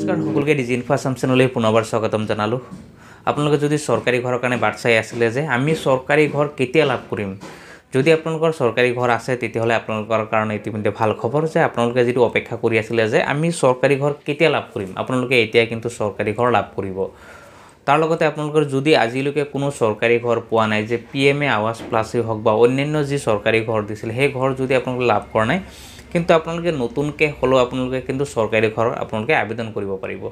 নমস্কাৰ সকলোকে ডিজি ইনফো আসাম চেনেললৈ পুনৰবাৰ স্বাগতম জনালোঁ। আপোনালোকে যদি চৰকাৰী ঘৰৰ কাৰণে বাট চাই আছিলে যে আমি চৰকাৰী ঘৰ কেতিয়া লাভ কৰিম, যদি আপোনালোকৰ চৰকাৰী ঘৰ আছে তেতিয়াহ'লে আপোনালোকৰ কাৰণে ইতিমধ্যে ভাল খবৰ যে আপোনালোকে যিটো অপেক্ষা কৰি আছিলে যে আমি চৰকাৰী ঘৰ কেতিয়া লাভ কৰিম, আপোনালোকে এতিয়া কিন্তু চৰকাৰী ঘৰ লাভ কৰিব। তাৰ লগতে আপোনালোকৰ যদি আজিলৈকে কোনো চৰকাৰী ঘৰ পোৱা নাই, যে PM আৱাস প্লাছেই হওক বা অন্যান্য যি চৰকাৰী ঘৰ দিছিল সেই ঘৰ যদি আপোনালোকে লাভ কৰা নাই, কিন্তু আপোনালোকে নতুনকৈ হ'লেও আপোনালোকে কিন্তু চৰকাৰী ঘৰ আপোনালোকে আবেদন কৰিব পাৰিব।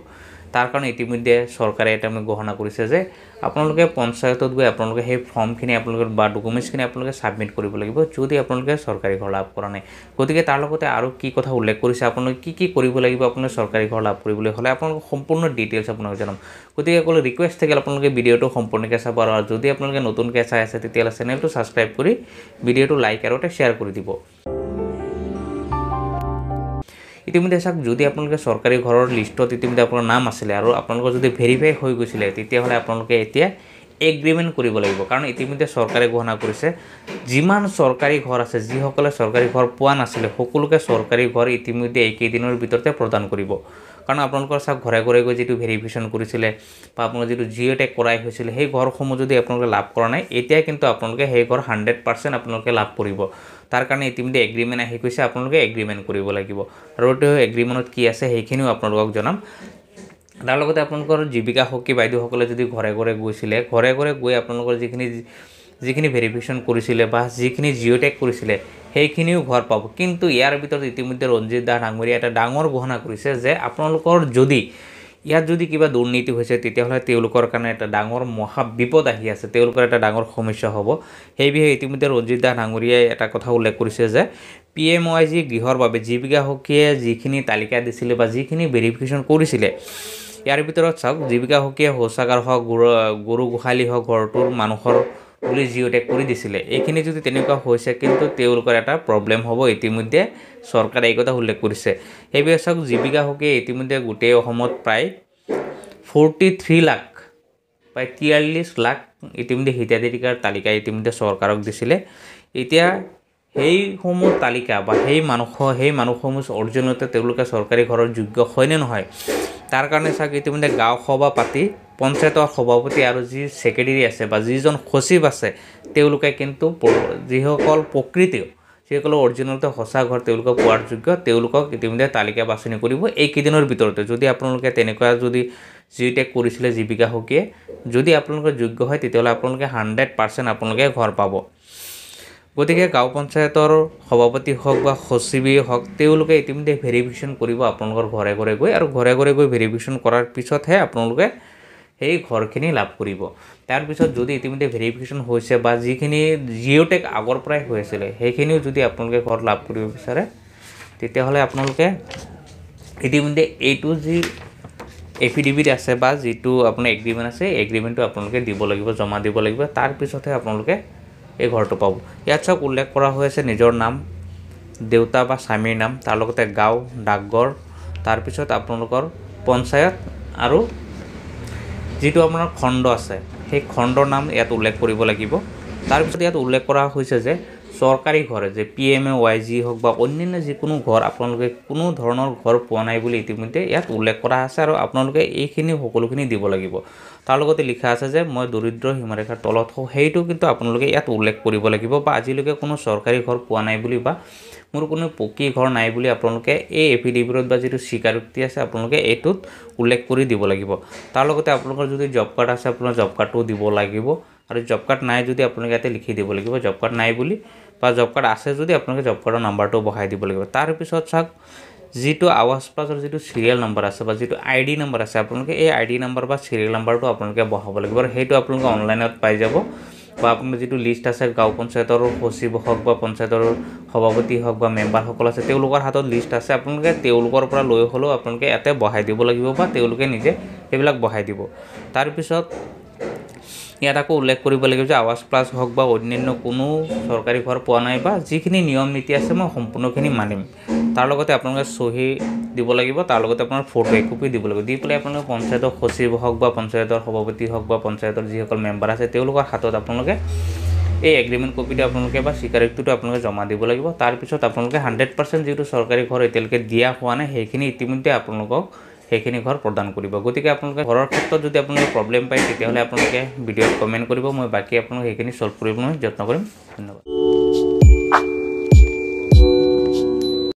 তাৰ কাৰণে ইতিমধ্যে চৰকাৰে এটা ঘোষণা কৰিছে যে আপোনালোকে পঞ্চায়তত গৈ আপোনালোকে সেই ফৰ্মখিনি আপোনালোকে বা ডকুমেণ্টছখিনি আপোনালোকে ছাবমিট কৰিব লাগিব যদি আপোনালোকে চৰকাৰী ঘৰ লাভ কৰা নাই। গতিকে তাৰ লগতে আৰু কি কথা উল্লেখ কৰিছে, আপোনালোকে কি কৰিব লাগিব আপোনালোকে চৰকাৰী ঘৰ লাভ কৰিবলৈ হ'লে আপোনালোকে সম্পূৰ্ণ ডিটেইলছ আপোনালোকে জনাম। গতিকে অকল ৰিকুৱেষ্ট থাকিল আপোনালোকে ভিডিঅ'টো সম্পূৰ্ণকৈ চাব, আৰু যদি আপোনালোকে নতুনকৈ চাই আছে তেতিয়াহ'লে চেনেলটো ছাবস্ক্ৰাইব কৰি ভিডিঅ'টো লাইক আৰু শ্বেয়াৰ কৰি দিব। ইতিমধ্যে চাওক, যদি আপোনালোকে চৰকাৰী ঘৰৰ লিষ্টত ইতিমধ্যে আপোনাৰ নাম আছিলে আৰু আপোনালোকৰ যদি ভেৰিফাই হৈ গৈছিলে তেতিয়াহ'লে আপোনালোকে এতিয়া এগ্ৰিমেণ্ট কৰিব লাগিব। কাৰণ ইতিমধ্যে চৰকাৰে ঘোষণা কৰিছে যিমান চৰকাৰী ঘৰ আছে, যিসকলে চৰকাৰী ঘৰ পোৱা নাছিলে সকলোকে চৰকাৰী ঘৰ ইতিমধ্যে এইকেইদিনৰ ভিতৰতে প্ৰদান কৰিব। কাৰণ আপোনালোকৰ চাওক, ঘৰে ঘৰে গৈ যিটো ভেৰিফিকেশ্যন কৰিছিলে বা আপোনালোকৰ যিটো জিঅ'টেগ কৰাই হৈছিলে সেই ঘৰসমূহ যদি আপোনালোকে লাভ কৰা নাই, এতিয়া কিন্তু আপোনালোকে সেই ঘৰ 100% আপোনালোকে লাভ কৰিব। তাৰ কাৰণে ইতিমধ্যে এগ্ৰিমেণ্ট আহি গৈছে, আপোনালোকে এগ্ৰিমেণ্ট কৰিব লাগিব। আৰু এইটো এগ্ৰিমেণ্টত কি আছে সেইখিনিও আপোনালোকক জনাম। তাৰ লগতে আপোনালোকৰ জীৱিকা সখী বাইদেউসকলে যদি ঘৰে ঘৰে গৈছিলে, ঘৰে ঘৰে গৈ আপোনালোকৰ যিখিনি ভেৰিফিকেশ্যন কৰিছিলে বা যিখিনি জিঅ'টেগ কৰিছিলে সেইখিনিও ঘৰ পাব। কিন্তু ইয়াৰ ভিতৰত ইতিমধ্যে ৰঞ্জিত দাস ডাঙৰীয়া এটা ডাঙৰ ঘোষণা কৰিছে যে আপোনালোকৰ ইয়াত যদি কিবা দুৰ্নীতি হৈছে তেতিয়াহ'লে তেওঁলোকৰ কাৰণে এটা ডাঙৰ মহা বিপদ আহি আছে, তেওঁলোকৰ এটা ডাঙৰ সমস্যা হ'ব। সেই বিষয়ে ইতিমধ্যে ৰঞ্জিত দাস ডাঙৰীয়াই এটা কথা উল্লেখ কৰিছে যে PMYG গৃহৰ বাবে জীৱিকা সখীয়ে যিখিনি তালিকা দিছিলে বা যিখিনি ভেৰিফিকেশ্যন কৰিছিলে, ইয়াৰ ভিতৰত চাওক, জীৱিকা সখীয়ে শৌচাগাৰ হওক, গৰু গোহালি হওক, ঘৰটোৰ মানুহৰ বুলি জিঅ'টেগ কৰি দিছিলে, এইখিনি যদি তেনেকুৱা হৈছে কিন্তু তেওঁলোকৰ এটা প্ৰব্লেম হ'ব। ইতিমধ্যে চৰকাৰে এই কথা উল্লেখ কৰিছে। সেইবাবে চাওক, জীৱিকা সখীয়ে ইতিমধ্যে গোটেই অসমত প্ৰায় 43 লাখ, প্ৰায় 43 লাখ ইতিমধ্যে হিতাধিকাৰীৰ তালিকা ইতিমধ্যে চৰকাৰক দিছিলে। এতিয়া সেইসমূহ তালিকা বা সেই মানুহসমূহ অৰিজিনেলতে তেওঁলোকে চৰকাৰী ঘৰৰ যোগ্য হয়নে নহয়, তাৰ কাৰণে চাওক ইতিমধ্যে গাঁও সভা পাতি পঞ্চায়তৰ সভাপতি আৰু যি ছেক্ৰেটাৰী আছে বা যিজন সচিব আছে তেওঁলোকে কিন্তু যিসকল যিসকলৰ অৰিজিনেলতে সঁচা ঘৰ তেওঁলোকক পোৱাৰ যোগ্য, তেওঁলোকক ইতিমধ্যে তালিকা বাছনি কৰিব এইকেইদিনৰ ভিতৰতে। যদি আপোনালোকে তেনেকুৱা যদি জিঅ'টেগ কৰিছিলে জীৱিকা সখীয়ে, যদি আপোনালোকৰ যোগ্য হয় তেতিয়াহ'লে আপোনালোকে 100% আপোনালোকে ঘৰ পাব। গতিকে গাঁও পঞ্চায়তৰ সভাপতি হওক বা সচিবেই হওক, তেওঁলোকে ইতিমধ্যে ভেৰিফিকেশ্যন কৰিব আপোনালোকৰ ঘৰে ঘৰে গৈ, আৰু ঘৰে ঘৰে গৈ ভেৰিফিকেশ্যন কৰাৰ পিছতহে আপোনালোকে সেই ঘৰখিনি লাভ কৰিব। তাৰপিছত যদি ইতিমধ্যে ভেৰিফিকেশ্যন হৈছে বা যিখিনি জিঅ'টেগ আগৰ পৰাই হৈ আছিলে সেইখিনিও যদি আপোনালোকে ঘৰ লাভ কৰিব বিচাৰে তেতিয়াহ'লে আপোনালোকে ইতিমধ্যে এইটো যি এফিডেভিট আছে বা যিটো আপোনাৰ এগ্ৰিমেণ্ট আছে, এগ্ৰিমেণ্টটো আপোনালোকে দিব লাগিব, জমা দিব লাগিব। তাৰপিছতহে আপোনালোকে এই ঘৰটো পাব। ইয়াত চাওক উল্লেখ কৰা হৈ আছে নিজৰ নাম, দেউতা বা স্বামীৰ নাম, তাৰ লগতে গাঁও, ডাকঘৰ, তাৰপিছত আপোনালোকৰ পঞ্চায়ত আৰু যিটো আপোনাৰ খণ্ড আছে সেই খণ্ডৰ নাম ইয়াত উল্লেখ কৰিব লাগিব। তাৰপিছত ইয়াত উল্লেখ কৰা হৈছে যে চৰকাৰী ঘৰে যে PMYG হওক বা অন্যান্য যিকোনো ঘৰ আপোনালোকে কোনো ধৰণৰ ঘৰ পোৱা নাই বুলি ইতিমধ্যে ইয়াত উল্লেখ কৰা আছে, আৰু আপোনালোকে এইখিনি সকলোখিনি দিব লাগিব। তাৰ লগতে লিখা আছে যে মই দৰিদ্ৰ সীমাৰেখাৰ তলত হওঁ, সেইটো কিন্তু আপোনালোকে ইয়াত উল্লেখ কৰিব লাগিব। বা আজিলৈকে কোনো চৰকাৰী ঘৰ পোৱা নাই বুলি বা মোৰ কোনো পকী ঘৰ নাই বুলি আপোনালোকে এই এফিডেভিটত বা যিটো স্বীকাৰোক্তি আছে আপোনালোকে এইটোত উল্লেখ কৰি দিব লাগিব। তাৰ লগতে আপোনালোকৰ যদি জব কাৰ্ড আছে আপোনাৰ জব কাৰ্ডটোও দিব লাগিব, আৰু জব কাৰ্ড নাই যদি আপোনালোকে ইয়াতে লিখি দিব লাগিব জব কাৰ্ড নাই বুলি, বা জব কাৰ্ড আছে যদি আপোনালোকে জব কাৰ্ডৰ নাম্বাৰটো বহাই দিব লাগিব। তাৰপিছত চাওক, যিটো আৱাস প্লাছৰ যিটো চিৰিয়েল নম্বৰ আছে বা যিটো ID নম্বৰ আছে, আপোনালোকে এই ID নম্বৰ বা চিৰিয়েল নম্বৰটো আপোনালোকে বহাব লাগিব, আৰু সেইটো আপোনালোকে অনলাইনত পাই যাব। বা আপোনাৰ যিটো লিষ্ট আছে গাঁও পঞ্চায়তৰ সচিব হওক বা পঞ্চায়তৰ সভাপতি হওক বা মেম্বাৰসকল আছে তেওঁলোকৰ হাতত লিষ্ট আছে, আপোনালোকে তেওঁলোকৰ পৰা লৈ হ'লেও আপোনালোকে ইয়াতে বহাই দিব লাগিব বা তেওঁলোকে নিজে সেইবিলাক বহাই দিব। তাৰপিছত ইয়াত আকৌ উল্লেখ কৰিব লাগিব যে আৱাস প্লাছ হওক বা অন্যান্য কোনো চৰকাৰী ঘৰ পোৱা নাই বা যিখিনি নিয়ম নীতি আছে মই সম্পূৰ্ণখিনি মানিম। তাৰ লগতে আপোনালোকে চহী দিব লাগিব, তাৰ লগতে আপোনাৰ ফটো একপি দিব লাগিব। দি পেলাই আপোনালোকে পঞ্চায়তৰ সচিব হওক বা পঞ্চায়তৰ সভাপতি হওক বা পঞ্চায়তৰ যিসকল মেম্বাৰ আছে তেওঁলোকৰ হাতত আপোনালোকে এই এগ্ৰিমেণ্ট কপিটো আপোনালোকে বা স্বীকাৰোক্তিটো আপোনালোকে জমা দিব লাগিব। তাৰপিছত আপোনালোকে 100% যিটো চৰকাৰী ঘৰ এতিয়ালৈকে দিয়া হোৱা নাই সেইখিনি ইতিমধ্যে আপোনালোকক সেইখিনি ঘৰ প্ৰদান কৰিব। গতিকে আপোনালোকে ঘৰৰ ক্ষেত্ৰত যদি আপোনালোকে প্ৰব্লেম পায় তেতিয়াহ'লে আপোনালোকে ভিডিঅ'ত কমেণ্ট কৰিব, মই বাকী আপোনালোকে সেইখিনি ছল্ভ কৰিবলৈ যত্ন কৰিম। ধন্যবাদ।